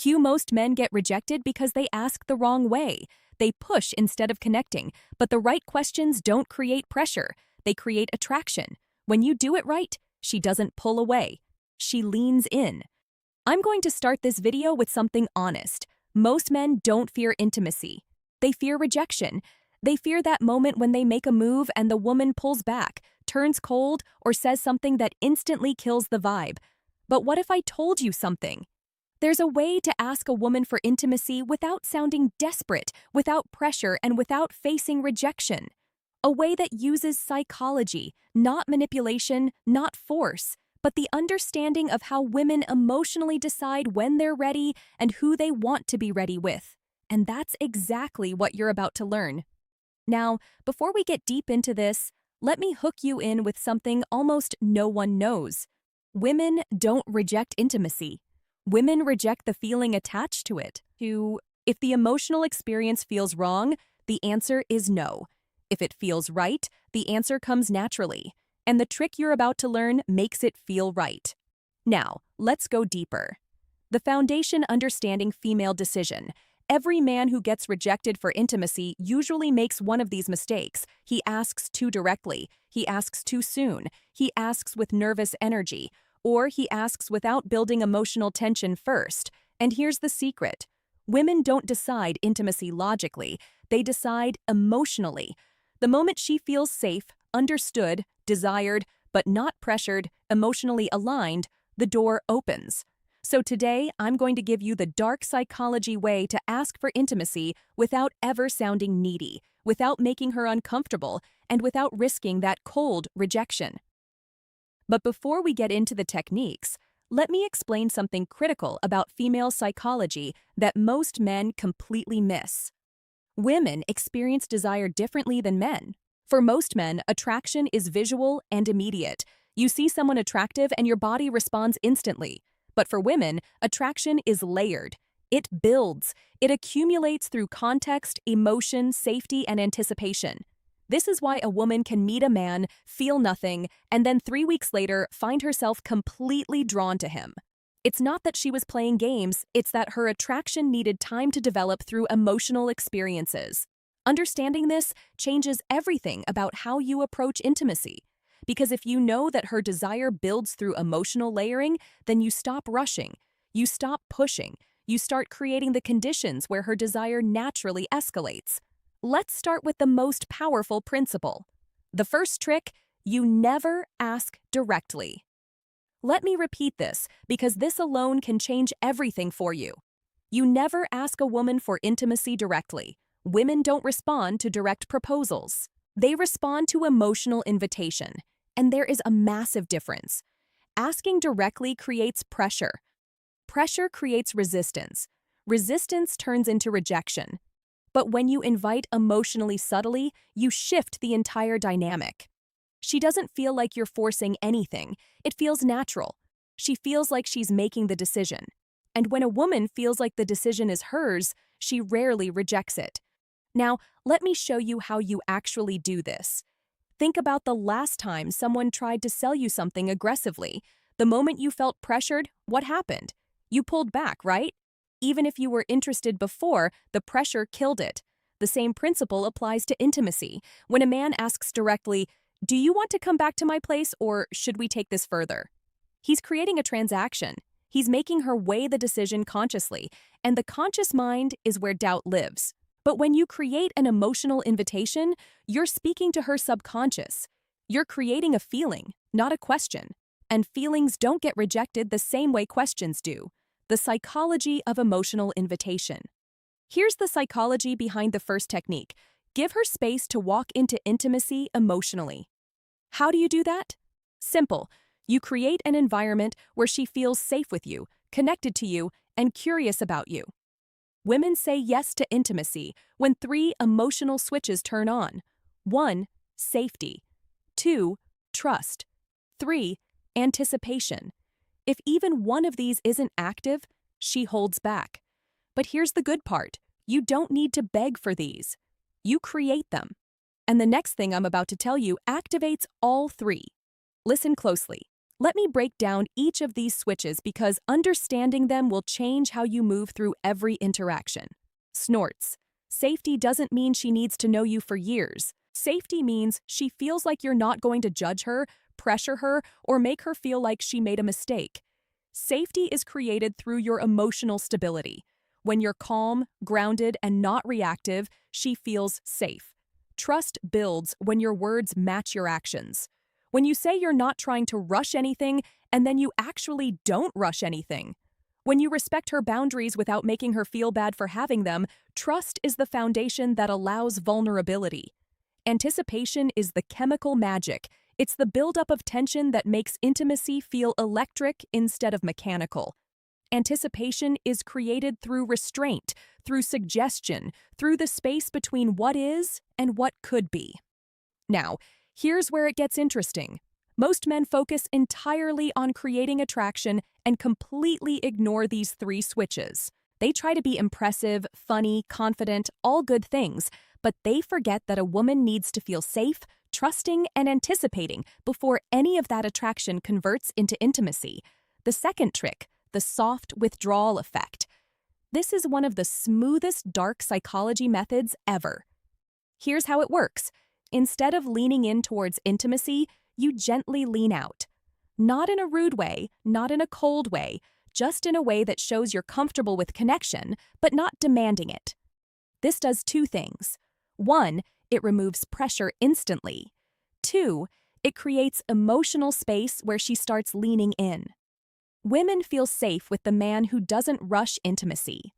Most men get rejected because they ask the wrong way. They push instead of connecting, but the right questions don't create pressure. They create attraction. When you do it right, she doesn't pull away. She leans in. I'm going to start this video with something honest. Most men don't fear intimacy. They fear rejection. They fear that moment when they make a move and the woman pulls back, turns cold, or says something that instantly kills the vibe. But what if I told you something? There's a way to ask a woman for intimacy without sounding desperate, without pressure, and without facing rejection. A way that uses psychology, not manipulation, not force, but the understanding of how women emotionally decide when they're ready and who they want to be ready with. And that's exactly what you're about to learn. Now, before we get deep into this, let me hook you in with something almost no one knows. Women don't reject intimacy. Women reject the feeling attached to it. If the emotional experience feels wrong, the answer is no. If it feels right, the answer comes naturally. And the trick you're about to learn makes it feel right. Now, let's go deeper. The foundation understanding female decision. Every man who gets rejected for intimacy usually makes one of these mistakes. He asks too directly. He asks too soon. He asks with nervous energy. Or he asks without building emotional tension first. And here's the secret. Women don't decide intimacy logically. They decide emotionally. The moment she feels safe, understood, desired, but not pressured, emotionally aligned, the door opens. So today, I'm going to give you the dark psychology way to ask for intimacy without ever sounding needy, without making her uncomfortable, and without risking that cold rejection. But before we get into the techniques, let me explain something critical about female psychology that most men completely miss. Women experience desire differently than men. For most men, attraction is visual and immediate. You see someone attractive and your body responds instantly. But for women, attraction is layered. It builds. It accumulates through context, emotion, safety, and anticipation. This is why a woman can meet a man, feel nothing, and then 3 weeks later find herself completely drawn to him. It's not that she was playing games, it's that her attraction needed time to develop through emotional experiences. Understanding this changes everything about how you approach intimacy. Because if you know that her desire builds through emotional layering, then you stop rushing, you stop pushing, you start creating the conditions where her desire naturally escalates. Let's start with the most powerful principle. The first trick, you never ask directly. Let me repeat this, because this alone can change everything for you. You never ask a woman for intimacy directly. Women don't respond to direct proposals. They respond to emotional invitation. And there is a massive difference. Asking directly creates pressure. Pressure creates resistance. Resistance turns into rejection. But when you invite emotionally subtly, you shift the entire dynamic. She doesn't feel like you're forcing anything. It feels natural. She feels like she's making the decision. And when a woman feels like the decision is hers, she rarely rejects it. Now, let me show you how you actually do this. Think about the last time someone tried to sell you something aggressively. The moment you felt pressured, what happened? You pulled back, right? Even if you were interested before, the pressure killed it. The same principle applies to intimacy. When a man asks directly, "Do you want to come back to my place or should we take this further?" He's creating a transaction. He's making her weigh the decision consciously, and the conscious mind is where doubt lives. But when you create an emotional invitation, you're speaking to her subconscious. You're creating a feeling, not a question. And feelings don't get rejected the same way questions do. The psychology of emotional invitation. Here's the psychology behind the first technique. Give her space to walk into intimacy emotionally. How do you do that? Simple. You create an environment where she feels safe with you, connected to you, and curious about you. Women say yes to intimacy when 3 emotional switches turn on. 1. Safety. 2. Trust. 3. Anticipation. If even one of these isn't active, she holds back. But here's the good part. You don't need to beg for these. You create them. And the next thing I'm about to tell you activates all 3. Listen closely. Let me break down each of these switches because understanding them will change how you move through every interaction. Snorts. Safety doesn't mean she needs to know you for years. Safety means she feels like you're not going to judge her, pressure her, or make her feel like she made a mistake. Safety is created through your emotional stability. When you're calm, grounded, and not reactive, she feels safe. Trust builds when your words match your actions. When you say you're not trying to rush anything, and then you actually don't rush anything. When you respect her boundaries without making her feel bad for having them, trust is the foundation that allows vulnerability. Anticipation is the chemical magic. It's the buildup of tension that makes intimacy feel electric instead of mechanical. Anticipation is created through restraint, through suggestion, through the space between what is and what could be. Now, here's where it gets interesting. Most men focus entirely on creating attraction and completely ignore these three switches. They try to be impressive, funny, confident, all good things, but they forget that a woman needs to feel safe, trusting, and anticipating before any of that attraction converts into intimacy. The second trick, the soft withdrawal effect. This is one of the smoothest dark psychology methods ever. Here's how it works. Instead of leaning in towards intimacy, you gently lean out. Not in a rude way, not in a cold way, just in a way that shows you're comfortable with connection, but not demanding it. This does two things. 1, it removes pressure instantly. 2, it creates emotional space where she starts leaning in. Women feel safe with the man who doesn't rush intimacy.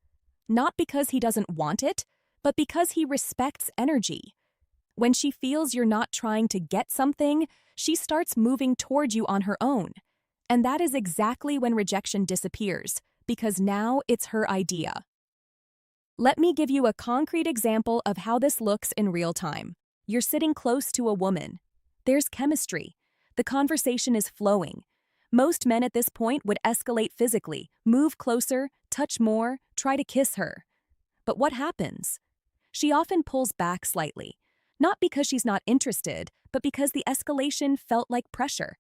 Not because he doesn't want it, but because he respects energy. When she feels you're not trying to get something, she starts moving toward you on her own. And that is exactly when rejection disappears, because now it's her idea. Let me give you a concrete example of how this looks in real time. You're sitting close to a woman. There's chemistry. The conversation is flowing. Most men at this point would escalate physically, move closer, touch more, try to kiss her. But what happens? She often pulls back slightly, not because she's not interested, but because the escalation felt like pressure.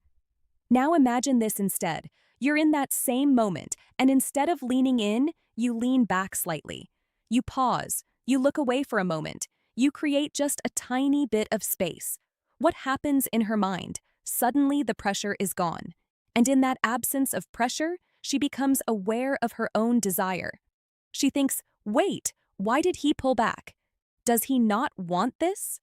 Now imagine this instead. You're in that same moment, and instead of leaning in, you lean back slightly. You pause, you look away for a moment, you create just a tiny bit of space. What happens in her mind? Suddenly the pressure is gone. And in that absence of pressure, she becomes aware of her own desire. She thinks, wait, why did he pull back? Does he not want this?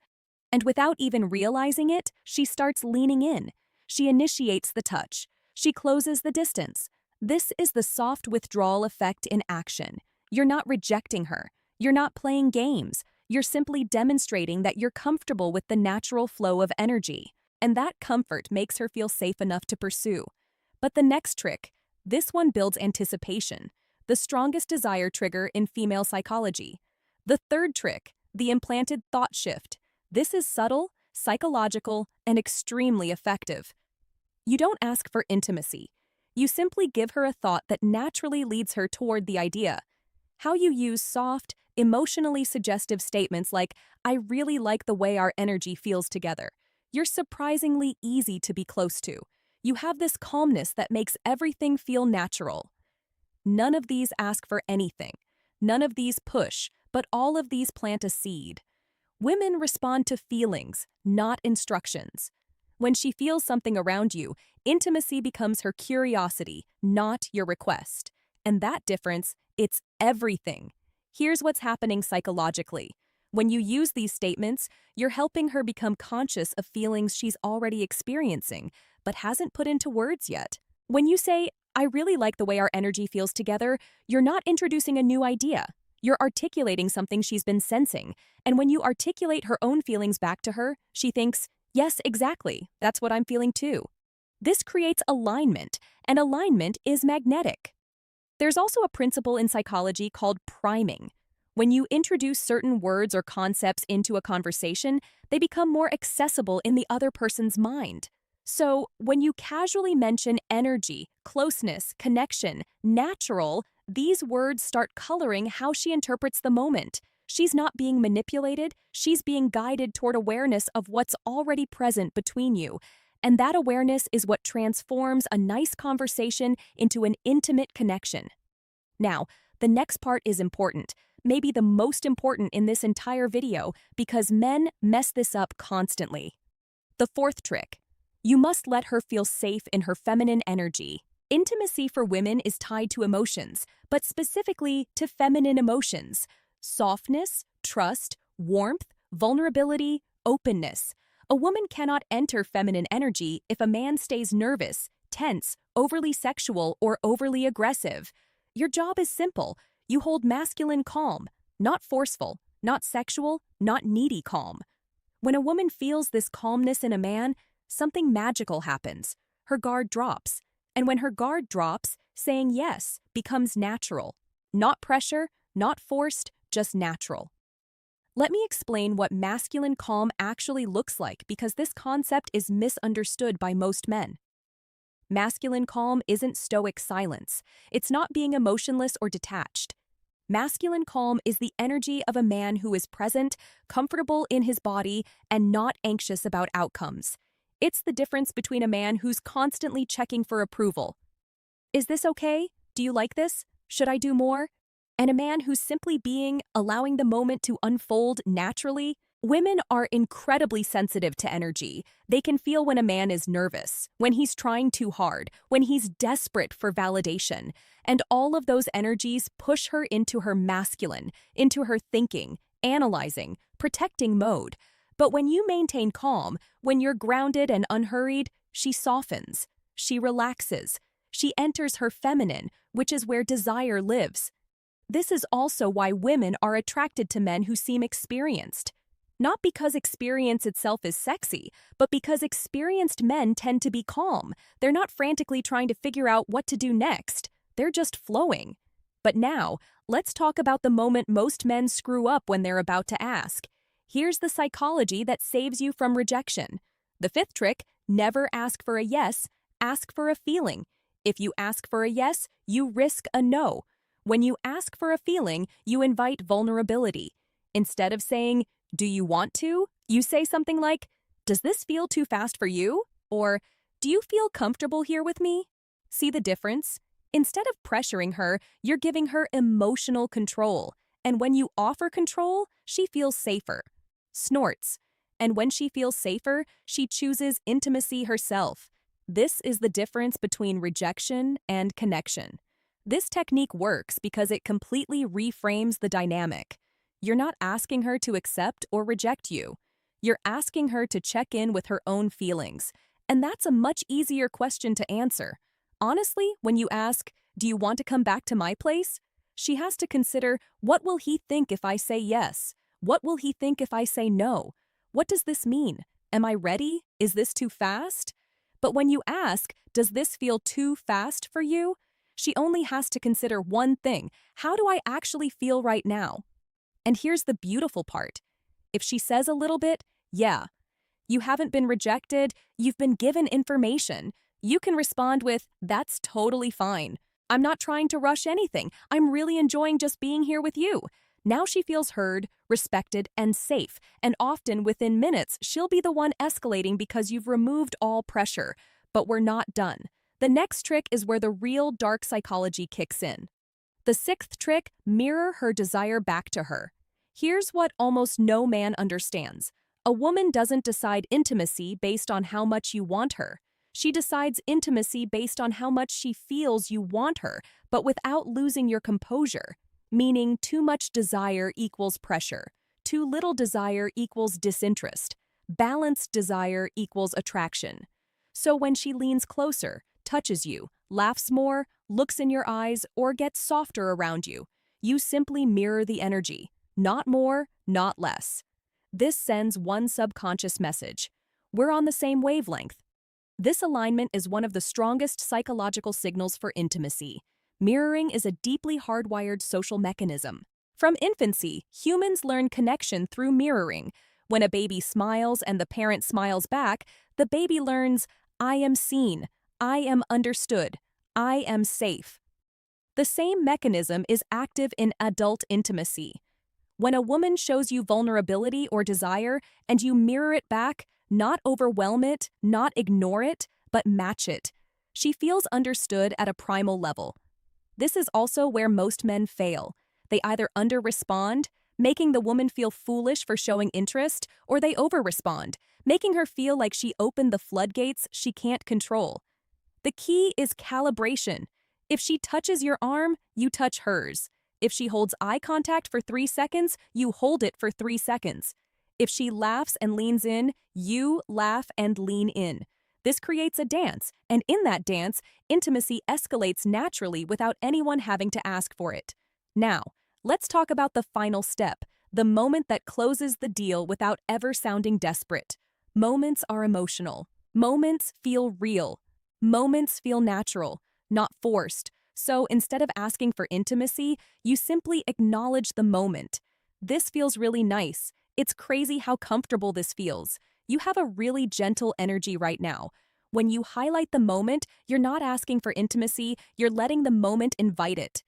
And without even realizing it, she starts leaning in. She initiates the touch. She closes the distance. This is the soft withdrawal effect in action. You're not rejecting her. You're not playing games. You're simply demonstrating that you're comfortable with the natural flow of energy. And that comfort makes her feel safe enough to pursue. But the next trick, this one builds anticipation, the strongest desire trigger in female psychology. The third trick, the implanted thought shift. This is subtle, psychological, and extremely effective. You don't ask for intimacy. You simply give her a thought that naturally leads her toward the idea. How you use soft, emotionally suggestive statements like, I really like the way our energy feels together. You're surprisingly easy to be close to. You have this calmness that makes everything feel natural. None of these ask for anything. None of these push, but all of these plant a seed. Women respond to feelings, not instructions. When she feels something around you, intimacy becomes her curiosity, not your request. And that difference, it's everything. Here's what's happening psychologically. When you use these statements, you're helping her become conscious of feelings she's already experiencing, but hasn't put into words yet. When you say, I really like the way our energy feels together, you're not introducing a new idea. You're articulating something she's been sensing, and when you articulate her own feelings back to her, she thinks, yes, exactly, that's what I'm feeling too. This creates alignment, and alignment is magnetic. There's also a principle in psychology called priming. When you introduce certain words or concepts into a conversation, they become more accessible in the other person's mind. So, when you casually mention energy, closeness, connection, natural, these words start coloring how she interprets the moment. She's not being manipulated, she's being guided toward awareness of what's already present between you. And that awareness is what transforms a nice conversation into an intimate connection. Now, the next part is important, maybe the most important in this entire video, because men mess this up constantly. The fourth trick. You must let her feel safe in her feminine energy. Intimacy for women is tied to emotions, but specifically to feminine emotions. Softness, trust, warmth, vulnerability, openness. A woman cannot enter feminine energy if a man stays nervous, tense, overly sexual, or overly aggressive. Your job is simple. You hold masculine calm, not forceful, not sexual, not needy calm. When a woman feels this calmness in a man, something magical happens. Her guard drops. And when her guard drops, saying yes becomes natural. Not pressure, not forced, just natural. Let me explain what masculine calm actually looks like because this concept is misunderstood by most men. Masculine calm isn't stoic silence. It's not being emotionless or detached. Masculine calm is the energy of a man who is present, comfortable in his body, and not anxious about outcomes. It's the difference between a man who's constantly checking for approval. Is this okay? Do you like this? Should I do more? And a man who's simply being, allowing the moment to unfold naturally. Women are incredibly sensitive to energy. They can feel when a man is nervous, when he's trying too hard, when he's desperate for validation. And all of those energies push her into her masculine, into her thinking, analyzing, protecting mode. But when you maintain calm, when you're grounded and unhurried, she softens, she relaxes, she enters her feminine, which is where desire lives. This is also why women are attracted to men who seem experienced. Not because experience itself is sexy, but because experienced men tend to be calm. They're not frantically trying to figure out what to do next. They're just flowing. But now, let's talk about the moment most men screw up when they're about to ask. Here's the psychology that saves you from rejection. The fifth trick, never ask for a yes, ask for a feeling. If you ask for a yes, you risk a no. When you ask for a feeling, you invite vulnerability. Instead of saying, "Do you want to?" you say something like, "Does this feel too fast for you?" Or, "Do you feel comfortable here with me?" See the difference? Instead of pressuring her, you're giving her emotional control. And when you offer control, she feels safer. Snorts. And when she feels safer, she chooses intimacy herself. This is the difference between rejection and connection. This technique works because it completely reframes the dynamic. You're not asking her to accept or reject you. You're asking her to check in with her own feelings. And that's a much easier question to answer. Honestly, when you ask, "Do you want to come back to my place?" she has to consider, what will he think if I say yes? What will he think if I say no? What does this mean? Am I ready? Is this too fast? But when you ask, "Does this feel too fast for you?" she only has to consider one thing. How do I actually feel right now? And here's the beautiful part. If she says a little bit, yeah, you haven't been rejected, you've been given information, you can respond with, "That's totally fine. I'm not trying to rush anything. I'm really enjoying just being here with you." Now she feels heard, respected, and safe, and often within minutes, she'll be the one escalating because you've removed all pressure. But we're not done. The next trick is where the real dark psychology kicks in. The sixth trick, mirror her desire back to her. Here's what almost no man understands. A woman doesn't decide intimacy based on how much you want her. She decides intimacy based on how much she feels you want her, but without losing your composure. Meaning too much desire equals pressure. Too little desire equals disinterest. Balanced desire equals attraction. So when she leans closer, touches you, laughs more, looks in your eyes, or gets softer around you, you simply mirror the energy. Not more, not less. This sends one subconscious message. We're on the same wavelength. This alignment is one of the strongest psychological signals for intimacy. Mirroring is a deeply hardwired social mechanism. From infancy, humans learn connection through mirroring. When a baby smiles and the parent smiles back, the baby learns, "I am seen, I am understood, I am safe." The same mechanism is active in adult intimacy. When a woman shows you vulnerability or desire and you mirror it back, Not overwhelm it, not ignore it, but match it. She feels understood at a primal level. This is also where most men fail. They either under-respond, making the woman feel foolish for showing interest, or they over-respond, making her feel like she opened the floodgates she can't control. The key is calibration. If she touches your arm, you touch hers. If she holds eye contact for 3 seconds, you hold it for 3 seconds. If she laughs and leans in, you laugh and lean in. This creates a dance, and in that dance, intimacy escalates naturally without anyone having to ask for it. Now, let's talk about the final step, the moment that closes the deal without ever sounding desperate. Moments are emotional. Moments feel real. Moments feel natural, not forced. So instead of asking for intimacy, you simply acknowledge the moment. This feels really nice. It's crazy how comfortable this feels. You have a really gentle energy right now. When you highlight the moment, you're not asking for intimacy, you're letting the moment invite it.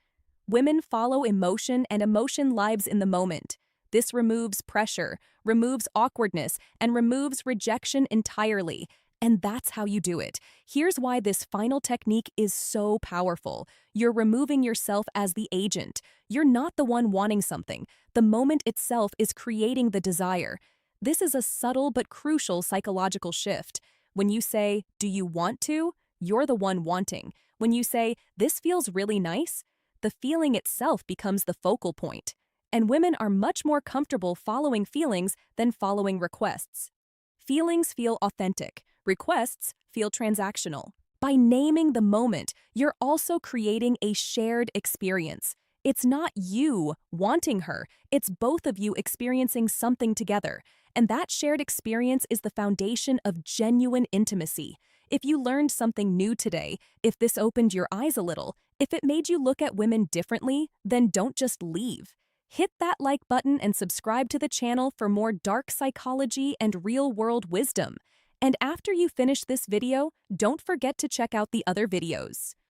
Women follow emotion, and emotion lives in the moment. This removes pressure, removes awkwardness, and removes rejection entirely. And that's how you do it. Here's why this final technique is so powerful. You're removing yourself as the agent. You're not the one wanting something. The moment itself is creating the desire. This is a subtle but crucial psychological shift. When you say, "Do you want to?" you're the one wanting. When you say, "This feels really nice," the feeling itself becomes the focal point. And women are much more comfortable following feelings than following requests. Feelings feel authentic. Requests feel transactional. By naming the moment, you're also creating a shared experience. It's not you wanting her, it's both of you experiencing something together. And that shared experience is the foundation of genuine intimacy. If you learned something new today, if this opened your eyes a little, if it made you look at women differently, then don't just leave. Hit that like button and subscribe to the channel for more dark psychology and real-world wisdom. And after you finish this video, don't forget to check out the other videos.